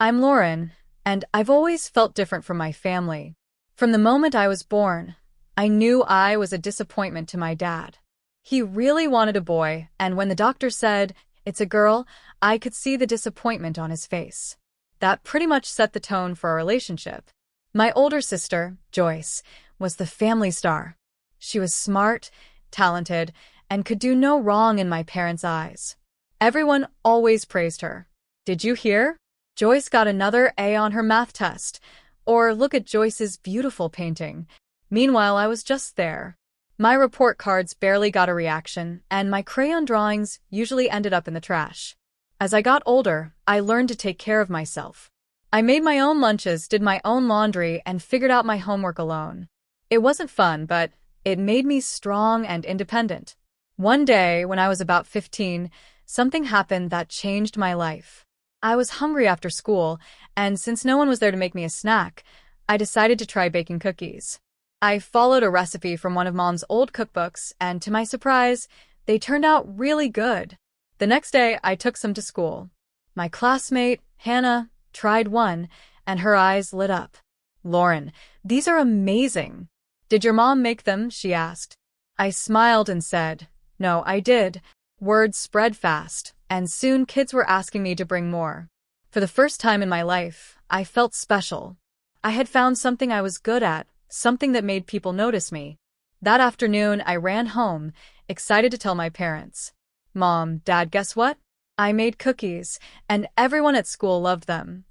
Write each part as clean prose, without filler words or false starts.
I'm Lauren, and I've always felt different from my family. From the moment I was born, I knew I was a disappointment to my dad. He really wanted a boy, and when the doctor said, "It's a girl," I could see the disappointment on his face. That pretty much set the tone for our relationship. My older sister, Joyce, was the family star. She was smart, talented, and could do no wrong in my parents' eyes. Everyone always praised her. Did you hear? Joyce got another A on her math test. Or look at Joyce's beautiful painting. Meanwhile, I was just there. My report cards barely got a reaction, and my crayon drawings usually ended up in the trash. As I got older, I learned to take care of myself. I made my own lunches, did my own laundry, and figured out my homework alone. It wasn't fun, but it made me strong and independent. One day, when I was about 15, something happened that changed my life. I was hungry after school, and since no one was there to make me a snack, I decided to try baking cookies. I followed a recipe from one of Mom's old cookbooks, and to my surprise, they turned out really good. The next day, I took some to school. My classmate, Hannah, tried one, and her eyes lit up. "Lauren, these are amazing. Did your mom make them?" she asked. I smiled and said, "No, I did." Words spread fast, and soon kids were asking me to bring more. For the first time in my life, I felt special. I had found something I was good at, something that made people notice me. That afternoon, I ran home, excited to tell my parents. "Mom, Dad, guess what? I made cookies, and everyone at school loved them."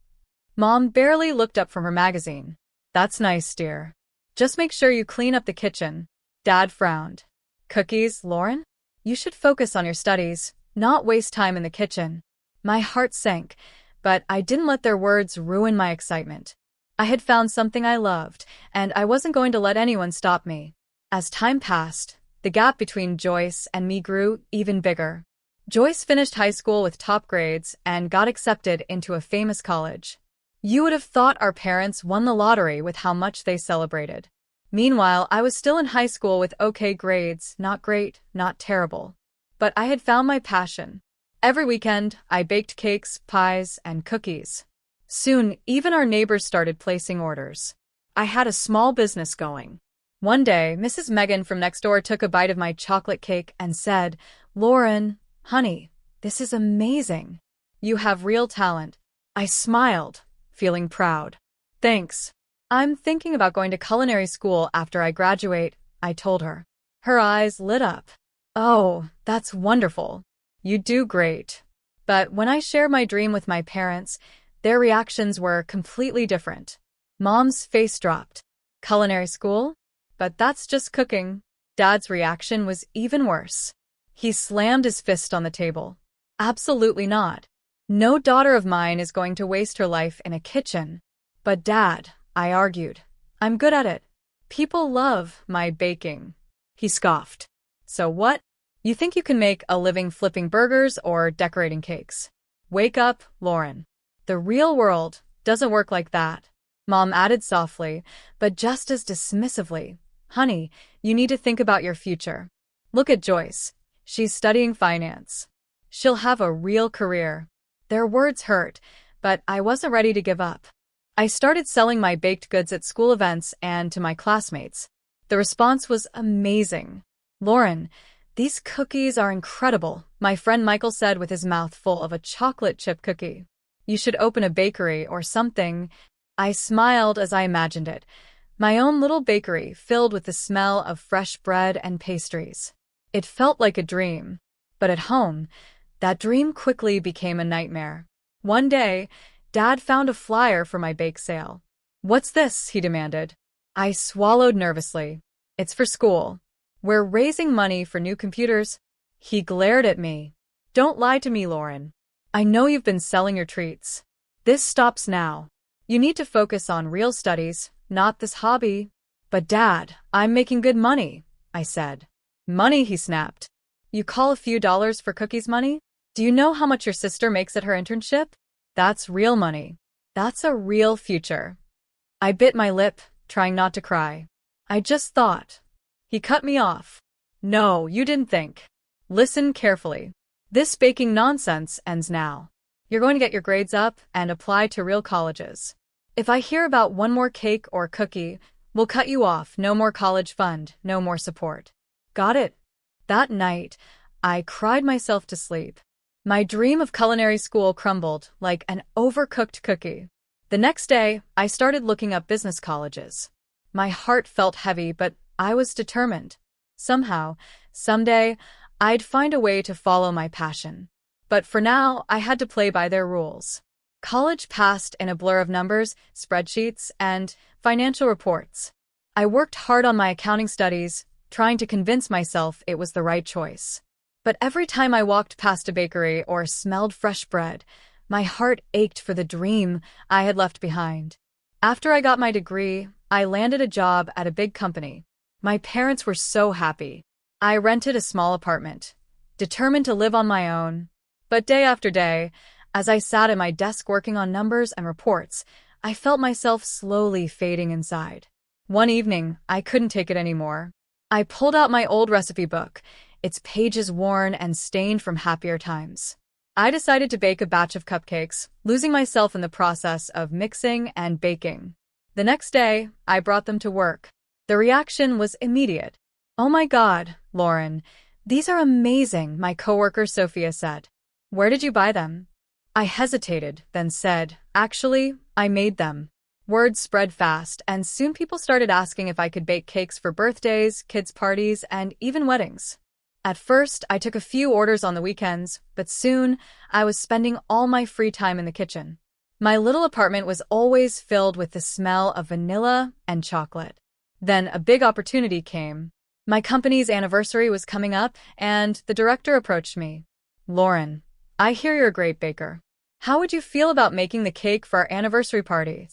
Mom barely looked up from her magazine. "That's nice, dear. Just make sure you clean up the kitchen." Dad frowned. "Cookies, Lauren? You should focus on your studies, not waste time in the kitchen." My heart sank, but I didn't let their words ruin my excitement. I had found something I loved, and I wasn't going to let anyone stop me. As time passed, the gap between Joyce and me grew even bigger. Joyce finished high school with top grades and got accepted into a famous college. You would have thought our parents won the lottery with how much they celebrated. Meanwhile, I was still in high school with okay grades, not great, not terrible. But I had found my passion. Every weekend, I baked cakes, pies, and cookies. Soon, even our neighbors started placing orders. I had a small business going. One day, Mrs. Megan from next door took a bite of my chocolate cake and said, "Lauren, honey, this is amazing. You have real talent." I smiled, feeling proud. "Thanks. I'm thinking about going to culinary school after I graduate," I told her. Her eyes lit up. "Oh, that's wonderful. You do great." But when I shared my dream with my parents, their reactions were completely different. Mom's face dropped. "Culinary school? But that's just cooking." Dad's reaction was even worse. He slammed his fist on the table. "Absolutely not. No daughter of mine is going to waste her life in a kitchen." "But Dad," I argued, "I'm good at it. People love my baking." He scoffed. "So what? You think you can make a living flipping burgers or decorating cakes? Wake up, Lauren. The real world doesn't work like that." Mom added softly, but just as dismissively, "Honey, you need to think about your future. Look at Joyce. She's studying finance. She'll have a real career." Their words hurt, but I wasn't ready to give up. I started selling my baked goods at school events and to my classmates. The response was amazing. "Lauren, these cookies are incredible," my friend Michael said with his mouth full of a chocolate chip cookie. "You should open a bakery or something." I smiled as I imagined it. My own little bakery filled with the smell of fresh bread and pastries. It felt like a dream. But at home, that dream quickly became a nightmare. One day, Dad found a flyer for my bake sale. "What's this?" he demanded. I swallowed nervously. "It's for school. We're raising money for new computers." He glared at me. "Don't lie to me, Lauren. I know you've been selling your treats. This stops now. You need to focus on real studies, not this hobby." "But Dad, I'm making good money," I said. "Money?" he snapped. "You call a few dollars for cookies money? Do you know how much your sister makes at her internship? That's real money. That's a real future." I bit my lip, trying not to cry. "I just thought." He cut me off. "No, you didn't think. Listen carefully. This baking nonsense ends now. You're going to get your grades up and apply to real colleges. If I hear about one more cake or cookie, we'll cut you off. No more college fund, no more support. Got it? That night, I cried myself to sleep. My dream of culinary school crumbled like an overcooked cookie. The next day, I started looking up business colleges. My heart felt heavy, but I was determined. Somehow, someday, I'd find a way to follow my passion. But for now, I had to play by their rules. College passed in a blur of numbers, spreadsheets, and financial reports. I worked hard on my accounting studies, trying to convince myself it was the right choice. But every time I walked past a bakery or smelled fresh bread, my heart ached for the dream I had left behind. After I got my degree, I landed a job at a big company. My parents were so happy. I rented a small apartment, determined to live on my own. But day after day, as I sat at my desk working on numbers and reports, I felt myself slowly fading inside. One evening, I couldn't take it anymore. I pulled out my old recipe book, its pages worn and stained from happier times. I decided to bake a batch of cupcakes, losing myself in the process of mixing and baking. The next day, I brought them to work. The reaction was immediate. "Oh my God, Lauren, these are amazing," my coworker Sophia said. "Where did you buy them?" I hesitated, then said, "Actually, I made them." Word spread fast, and soon people started asking if I could bake cakes for birthdays, kids' parties, and even weddings. At first, I took a few orders on the weekends, but soon, I was spending all my free time in the kitchen. My little apartment was always filled with the smell of vanilla and chocolate. Then a big opportunity came. My company's anniversary was coming up, and the director approached me. "Lauren, I hear you're a great baker. How would you feel about making the cake for our anniversary party?"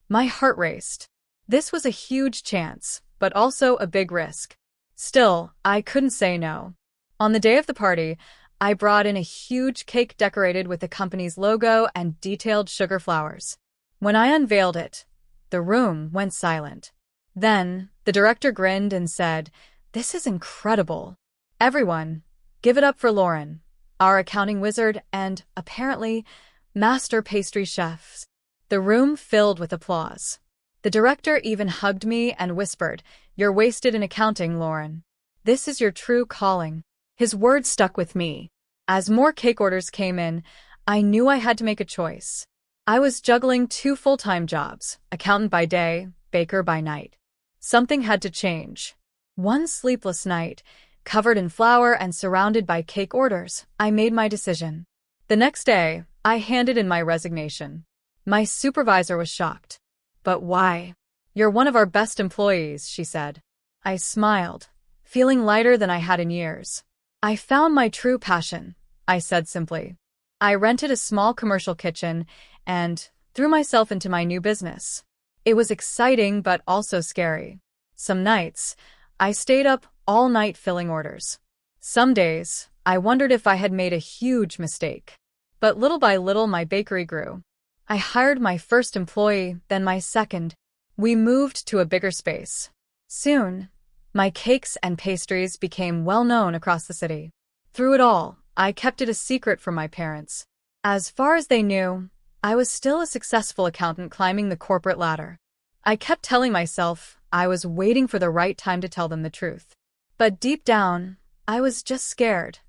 My heart raced. This was a huge chance, but also a big risk. Still, I couldn't say no. On the day of the party, I brought in a huge cake decorated with the company's logo and detailed sugar flowers. When I unveiled it, the room went silent. Then, the director grinned and said, "This is incredible. Everyone, give it up for Lauren, our accounting wizard and, apparently, master pastry chefs." The room filled with applause. The director even hugged me and whispered, "You're wasted in accounting, Lauren. This is your true calling." His words stuck with me. As more cake orders came in, I knew I had to make a choice. I was juggling 2 full-time jobs, accountant by day, baker by night. Something had to change. One sleepless night, covered in flour and surrounded by cake orders, I made my decision. The next day, I handed in my resignation. My supervisor was shocked. "But why? You're one of our best employees," she said. I smiled, feeling lighter than I had in years. "I found my true passion," I said simply. I rented a small commercial kitchen and threw myself into my new business. It was exciting but also scary. Some nights, I stayed up all night filling orders. Some days, I wondered if I had made a huge mistake. But little by little, my bakery grew. I hired my first employee, then my second. We moved to a bigger space. Soon, my cakes and pastries became well known across the city. Through it all, I kept it a secret from my parents. As far as they knew, I was still a successful accountant climbing the corporate ladder. I kept telling myself I was waiting for the right time to tell them the truth. But deep down, I was just scared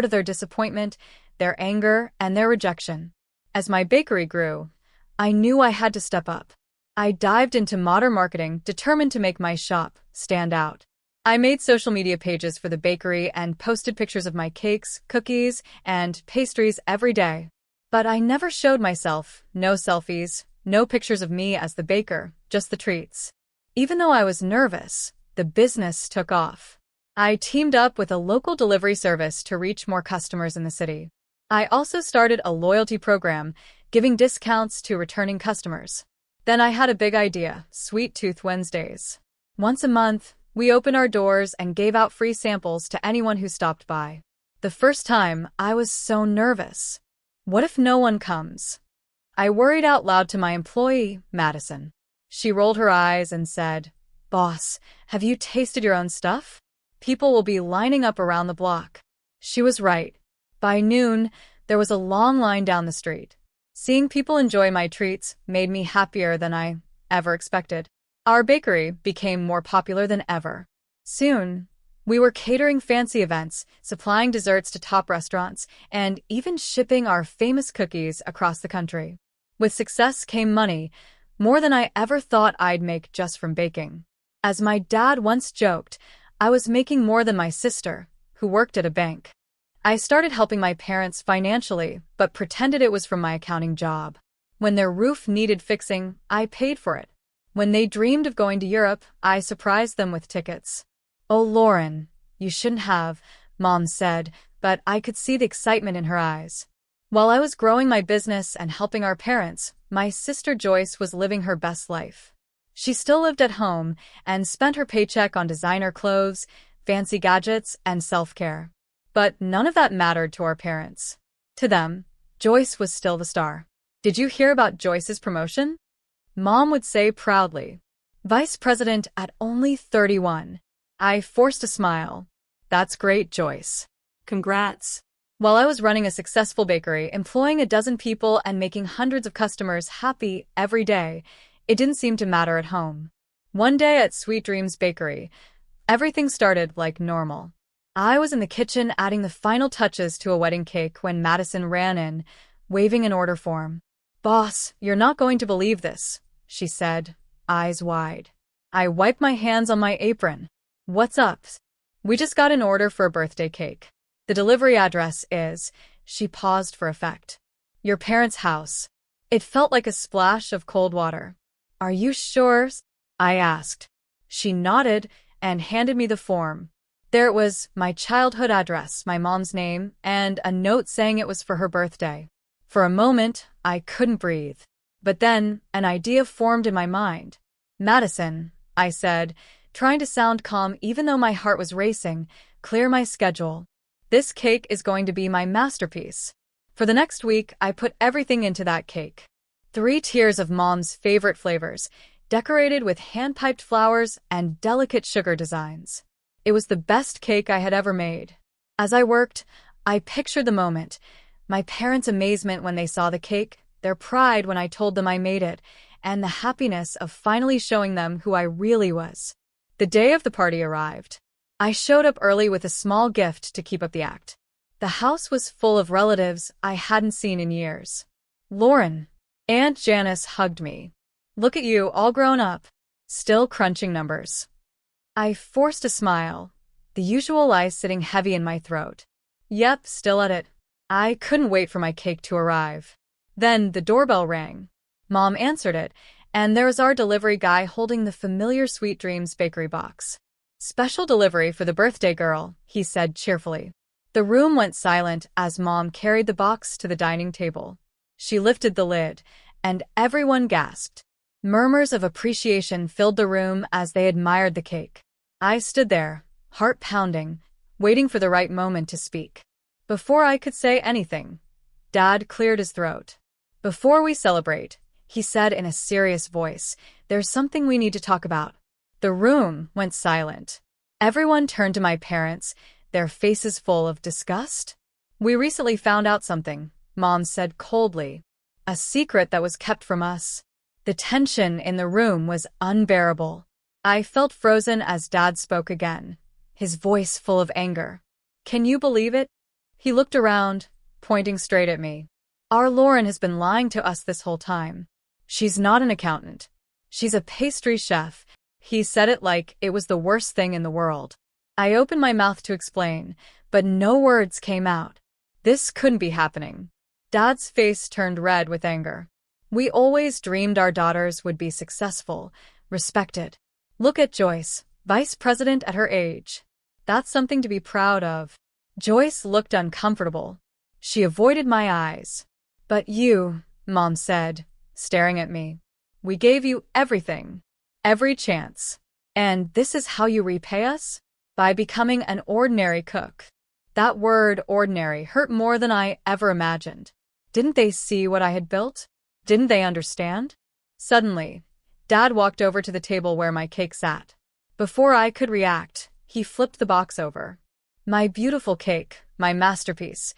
of their disappointment, their anger, and their rejection. As my bakery grew, I knew I had to step up. I dived into modern marketing, determined to make my shop stand out. I made social media pages for the bakery and posted pictures of my cakes, cookies, and pastries every day. But I never showed myself, no selfies, no pictures of me as the baker, just the treats. Even though I was nervous, the business took off. I teamed up with a local delivery service to reach more customers in the city. I also started a loyalty program, giving discounts to returning customers. Then I had a big idea, Sweet Tooth Wednesdays. Once a month, we opened our doors and gave out free samples to anyone who stopped by. The first time, I was so nervous. What if no one comes? I worried out loud to my employee, Madison. She rolled her eyes and said, "Boss, have you tasted your own stuff? People will be lining up around the block." She was right. By noon, There was a long line down the street. Seeing people enjoy my treats made me happier than I ever expected. Our bakery became more popular than ever. Soon, we were catering fancy events, supplying desserts to top restaurants, and even shipping our famous cookies across the country. With success came money, more than I ever thought I'd make just from baking. As my dad once joked, I was making more than my sister, who worked at a bank. I started helping my parents financially, but pretended it was from my accounting job. When their roof needed fixing, I paid for it. When they dreamed of going to Europe, I surprised them with tickets. "Oh, Lauren, you shouldn't have," Mom said, but I could see the excitement in her eyes. While I was growing my business and helping our parents, my sister Joyce was living her best life. She still lived at home and spent her paycheck on designer clothes, fancy gadgets, and self-care. But none of that mattered to our parents. To them, Joyce was still the star. "Did you hear about Joyce's promotion?" Mom would say proudly. "Vice president at only 31. I forced a smile. "That's great, Joyce. Congrats." While I was running a successful bakery, employing a dozen people and making hundreds of customers happy every day, it didn't seem to matter at home. One day at Sweet Dreams Bakery, everything started like normal. I was in the kitchen adding the final touches to a wedding cake when Madison ran in, waving an order form. "Boss, you're not going to believe this," she said, eyes wide. I wiped my hands on my apron. "What's up?" "We just got an order for a birthday cake. The delivery address is," she paused for effect, "your parents' house." It felt like a splash of cold water. "Are you sure?" I asked. She nodded and handed me the form. There it was, my childhood address, my mom's name, and a note saying it was for her birthday. For a moment, I couldn't breathe. But then, an idea formed in my mind. "Madison," I said, trying to sound calm even though my heart was racing, "clear my schedule. This cake is going to be my masterpiece." For the next week, I put everything into that cake. 3 tiers of Mom's favorite flavors, decorated with hand-piped flowers and delicate sugar designs. It was the best cake I had ever made. As I worked, I pictured the moment. My parents' amazement when they saw the cake, their pride when I told them I made it, and the happiness of finally showing them who I really was. The day of the party arrived. I showed up early with a small gift to keep up the act. The house was full of relatives I hadn't seen in years. "Lauren," Aunt Janice hugged me. "Look at you, all grown up. Still crunching numbers." I forced a smile, the usual ice sitting heavy in my throat. "Yep, still at it." I couldn't wait for my cake to arrive. Then the doorbell rang. Mom answered it, and there was our delivery guy holding the familiar Sweet Dreams bakery box. "Special delivery for the birthday girl," he said cheerfully. The room went silent as Mom carried the box to the dining table. She lifted the lid, and everyone gasped. Murmurs of appreciation filled the room as they admired the cake. I stood there, heart pounding, waiting for the right moment to speak. Before I could say anything, Dad cleared his throat. "Before we celebrate," he said in a serious voice, "there's something we need to talk about." The room went silent. Everyone turned to my parents, their faces full of disgust. "We recently found out something," Mom said coldly. "A secret that was kept from us." The tension in the room was unbearable. I felt frozen as Dad spoke again, his voice full of anger. "Can you believe it?" He looked around, pointing straight at me. "Our Lauren has been lying to us this whole time. She's not an accountant. She's a pastry chef." He said it like it was the worst thing in the world. I opened my mouth to explain, but no words came out. This couldn't be happening. Dad's face turned red with anger. "We always dreamed our daughters would be successful, respected. Look at Joyce, vice president at her age. That's something to be proud of." Joyce looked uncomfortable. She avoided my eyes. "But you," Mom said, staring at me. "We gave you everything. Every chance. And this is how you repay us? By becoming an ordinary cook." That word, ordinary, hurt more than I ever imagined. Didn't they see what I had built? Didn't they understand? Suddenly, Dad walked over to the table where my cake sat. Before I could react, he flipped the box over. My beautiful cake, my masterpiece,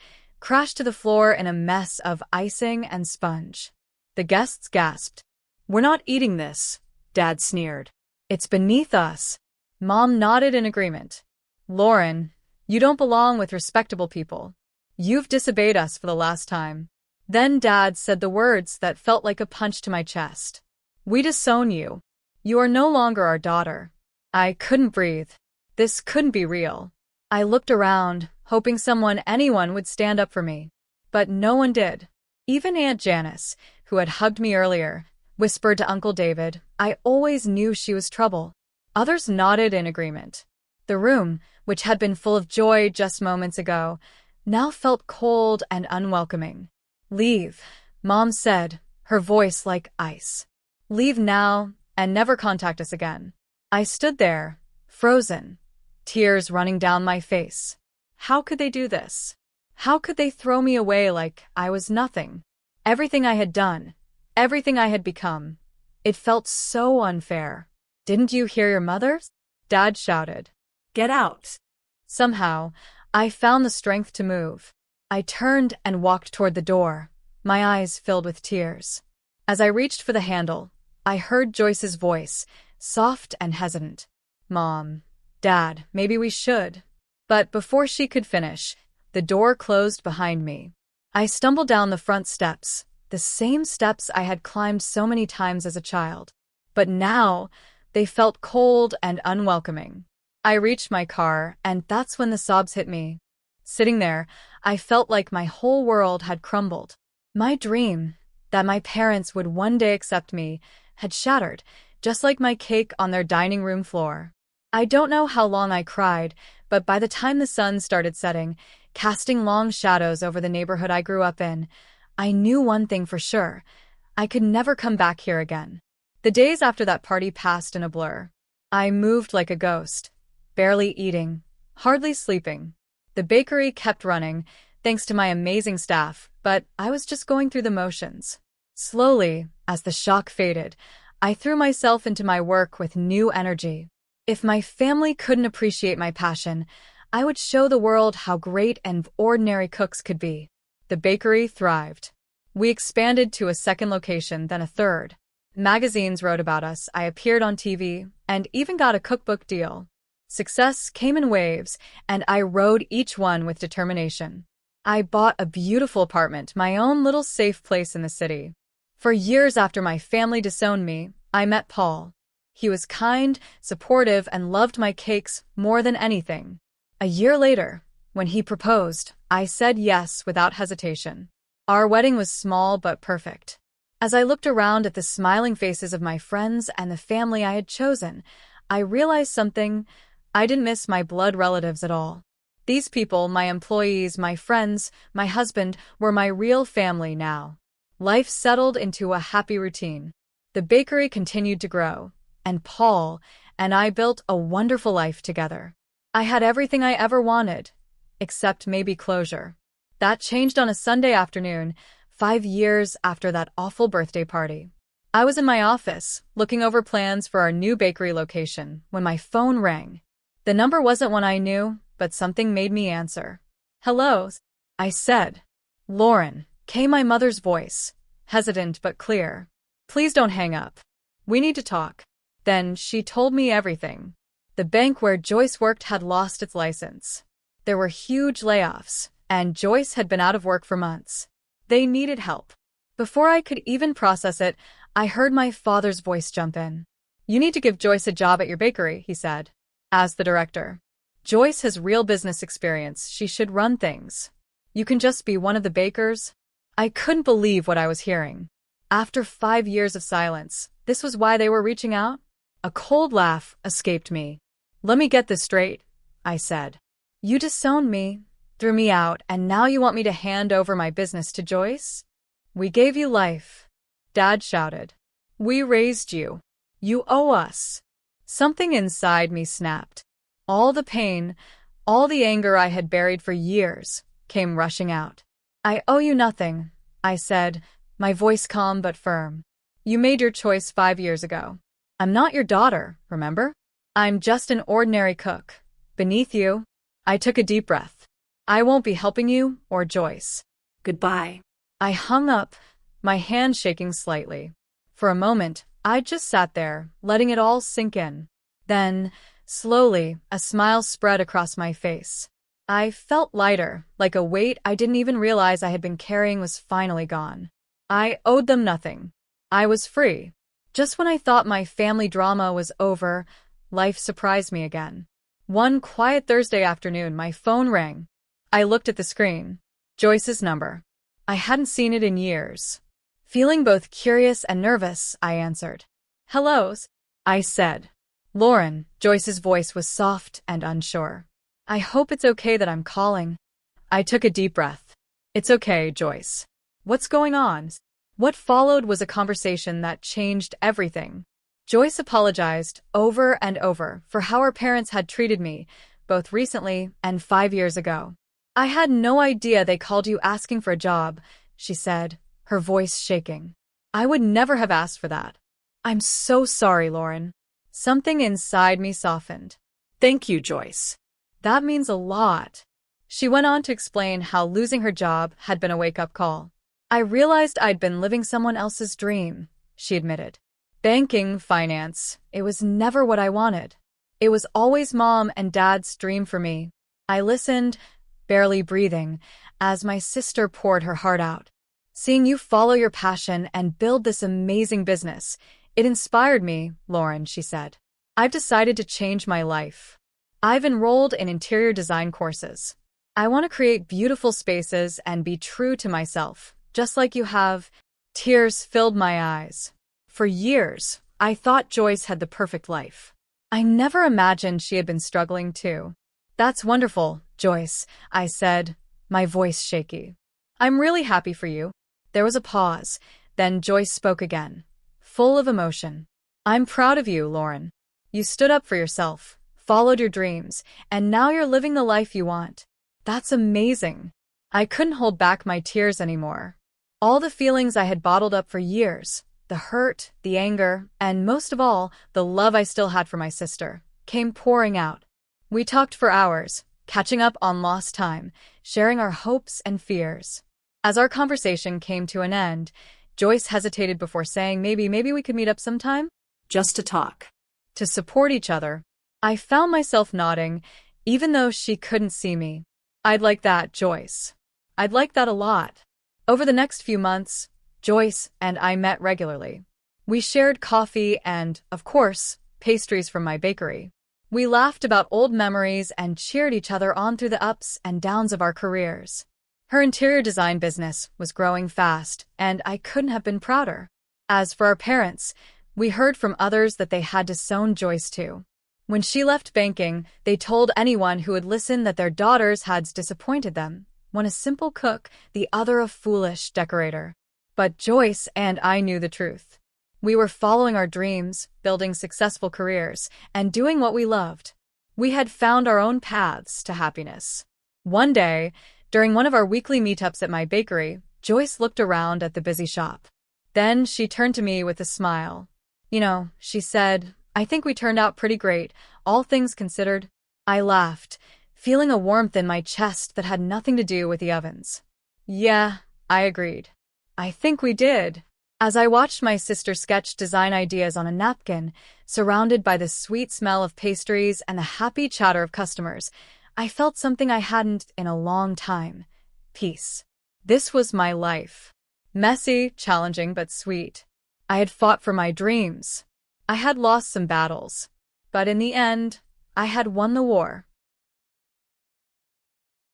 crashed to the floor in a mess of icing and sponge. The guests gasped. "We're not eating this," Dad sneered. "It's beneath us." Mom nodded in agreement. "Lauren, you don't belong with respectable people. You've disobeyed us for the last time." Then Dad said the words that felt like a punch to my chest. "We disown you. You are no longer our daughter." I couldn't breathe. This couldn't be real. I looked around, hoping anyone would stand up for me. But no one did. Even Aunt Janice, who had hugged me earlier, whispered to Uncle David, "I always knew she was trouble." Others nodded in agreement. The room, which had been full of joy just moments ago, now felt cold and unwelcoming. "Leave," Mom said, her voice like ice. "Leave now and never contact us again." I stood there, frozen, tears running down my face. How could they do this? How could they throw me away like I was nothing? Everything I had done, everything I had become. It felt so unfair. "Didn't you hear your mother?" Dad shouted. "Get out." Somehow, I found the strength to move. I turned and walked toward the door, my eyes filled with tears. As I reached for the handle, I heard Joyce's voice, soft and hesitant. "Mom, Dad, maybe we should." But before she could finish, the door closed behind me. I stumbled down the front steps, the same steps I had climbed so many times as a child. But now, they felt cold and unwelcoming. I reached my car, and that's when the sobs hit me. Sitting there, I felt like my whole world had crumbled. My dream, that my parents would one day accept me, had shattered, just like my cake on their dining room floor. I don't know how long I cried, but by the time the sun started setting, casting long shadows over the neighborhood I grew up in, I knew one thing for sure: I could never come back here again. The days after that party passed in a blur. I moved like a ghost, barely eating, hardly sleeping. The bakery kept running, thanks to my amazing staff, but I was just going through the motions. Slowly, as the shock faded, I threw myself into my work with new energy. If my family couldn't appreciate my passion, I would show the world how great and ordinary cooks could be. The bakery thrived. We expanded to a second location, then a third. Magazines wrote about us, I appeared on TV, and even got a cookbook deal. Success came in waves, and I rode each one with determination. I bought a beautiful apartment, my own little safe place in the city. For years after my family disowned me, I met Paul. He was kind, supportive, and loved my cakes more than anything. A year later, when he proposed, I said yes without hesitation. Our wedding was small but perfect. As I looked around at the smiling faces of my friends and the family I had chosen, I realized something: I didn't miss my blood relatives at all. These people, my employees, my friends, my husband, were my real family now. Life settled into a happy routine. The bakery continued to grow, and Paul and I built a wonderful life together. I had everything I ever wanted, except maybe closure. That changed on a Sunday afternoon, 5 years after that awful birthday party. I was in my office, looking over plans for our new bakery location, when my phone rang. The number wasn't one I knew, but something made me answer. "Hello," I said. "Lauren," came my mother's voice, hesitant but clear. "Please don't hang up. We need to talk." Then she told me everything. The bank where Joyce worked had lost its license. There were huge layoffs, and Joyce had been out of work for months. They needed help. Before I could even process it, I heard my father's voice jump in. "You need to give Joyce a job at your bakery," he said. "As the director. Joyce has real business experience. She should run things. You can just be one of the bakers." I couldn't believe what I was hearing. After 5 years of silence, this was why they were reaching out? A cold laugh escaped me. "Let me get this straight," I said. "You disowned me, threw me out, and now you want me to hand over my business to Joyce?" "We gave you life," Dad shouted. "We raised you. You owe us." Something inside me snapped. All the pain, all the anger I had buried for years, came rushing out. "I owe you nothing," I said, my voice calm but firm. "You made your choice 5 years ago. I'm not your daughter, remember? I'm just an ordinary cook. Beneath you." I took a deep breath. I won't be helping you or Joyce. Goodbye. I hung up, my hand shaking slightly. For a moment, I just sat there, letting it all sink in. Then, slowly, a smile spread across my face. I felt lighter, like a weight I didn't even realize I had been carrying was finally gone. I owed them nothing. I was free. Just when I thought my family drama was over, life surprised me again. One quiet Thursday afternoon, my phone rang. I looked at the screen. Joyce's number. I hadn't seen it in years. Feeling both curious and nervous, I answered. "Hello," I said. "Lauren," Joyce's voice was soft and unsure. "I hope it's okay that I'm calling." I took a deep breath. "It's okay, Joyce. What's going on?" What followed was a conversation that changed everything. Joyce apologized over and over for how her parents had treated me, both recently and 5 years ago. "I had no idea they called you asking for a job," she said, her voice shaking. "I would never have asked for that." "I'm so sorry, Lauren." Something inside me softened. Thank you, Joyce. That means a lot. She went on to explain how losing her job had been a wake-up call. "I realized I'd been living someone else's dream," she admitted. "Banking, finance, it was never what I wanted. It was always Mom and Dad's dream for me." I listened, barely breathing, as my sister poured her heart out. "Seeing you follow your passion and build this amazing business, it inspired me, Lauren," she said. "I've decided to change my life. I've enrolled in interior design courses. I want to create beautiful spaces and be true to myself, just like you have." Tears filled my eyes. For years, I thought Joyce had the perfect life. I never imagined she had been struggling too. "That's wonderful, Joyce," I said, my voice shaky. "I'm really happy for you." There was a pause, then Joyce spoke again, full of emotion. "I'm proud of you, Lauren. You stood up for yourself, followed your dreams, and now you're living the life you want. That's amazing." I couldn't hold back my tears anymore. All the feelings I had bottled up for years, the hurt, the anger, and most of all, the love I still had for my sister, came pouring out. We talked for hours, catching up on lost time, sharing our hopes and fears. As our conversation came to an end, Joyce hesitated before saying maybe we could meet up sometime? Just to talk. To support each other. I found myself nodding, even though she couldn't see me. "I'd like that, Joyce. I'd like that a lot." Over the next few months, Joyce and I met regularly. We shared coffee and, of course, pastries from my bakery. We laughed about old memories and cheered each other on through the ups and downs of our careers. Her interior design business was growing fast, and I couldn't have been prouder. As for our parents, we heard from others that they had disowned Joyce too. When she left banking, they told anyone who would listen that their daughters had disappointed them, one a simple cook, the other a foolish decorator. But Joyce and I knew the truth. We were following our dreams, building successful careers, and doing what we loved. We had found our own paths to happiness. One day, during one of our weekly meetups at my bakery, Joyce looked around at the busy shop. Then she turned to me with a smile. "You know," she said, "I think we turned out pretty great, all things considered." I laughed, feeling a warmth in my chest that had nothing to do with the ovens. "Yeah," I agreed. "I think we did." As I watched my sister sketch design ideas on a napkin, surrounded by the sweet smell of pastries and the happy chatter of customers, I felt something I hadn't in a long time. Peace. This was my life. Messy, challenging, but sweet. I had fought for my dreams. I had lost some battles. But in the end, I had won the war.